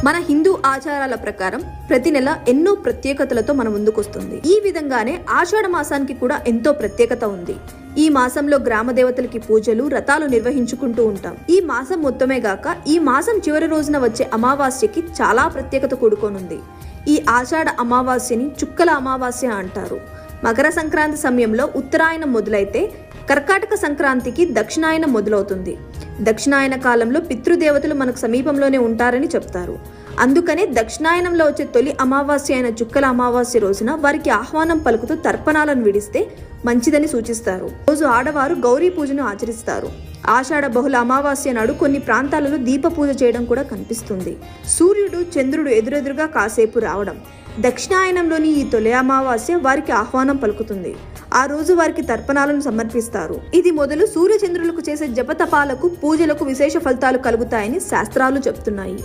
మన హిందూ ఆచారాల ప్రకారం ప్రతి నెల ఎన్నో ప్రత్యేకతలతో మన ముందుకొస్తుంది. ఈ విధంగానే ఆషాఢ మాసానికి కూడా ఎంతో ప్రత్యేకత ఉంది. ఈ మాసంలో గ్రామ దేవతలకి పూజలు, వ్రతాలు నిర్వహించుకుంటూ ఉంటాం. ఈ మాసం మొత్తమే గాక ఈ మాసం చివరి రోజున వచ్చే అమావాస్యకి చాలా ప్రత్యేకత కూడుకోనుంది. ఈ ఆషాఢ అమావాస్యని చుక్కల అమావాస్య అంటారు. మకర సంక్రాంతి సమయంలో ఉత్తరాయణం మొదలైతే కర్కాటక సంక్రాంతికి దక్షిణాయనం మొదలవుతుంది. దక్షిణాయన కాలంలో పితృదేవతలు మనకు సమీపంలోనే ఉంటారని చెప్తారు. అందుకనే దక్షిణాయనంలో వచ్చే తొలి అమావాస్య అయిన చుక్కల అమావాస్య రోజున వారికి ఆహ్వానం పలుకుతూ తర్పణాలను విడిస్తే మంచిదని సూచిస్తారు. రోజు ఆడవారు గౌరీ పూజను ఆచరిస్తారు. ఆషాఢ బహుళ అమావాస్య నాడు కొన్ని ప్రాంతాలలో దీప పూజ చేయడం కూడా కనిపిస్తుంది. సూర్యుడు, చంద్రుడు ఎదురెదురుగా కాసేపు రావడం, దక్షిణాయనంలోని ఈ తొలి అమావాస్య వారికి ఆహ్వానం పలుకుతుంది. ఆ రోజు వారికి తర్పణాలను సమర్పిస్తారు. ఇది మొదలు సూర్యచంద్రులకు చేసే జపతపాలకు, పూజలకు విశేష ఫలితాలు కలుగుతాయని శాస్త్రాలు చెప్తున్నాయి.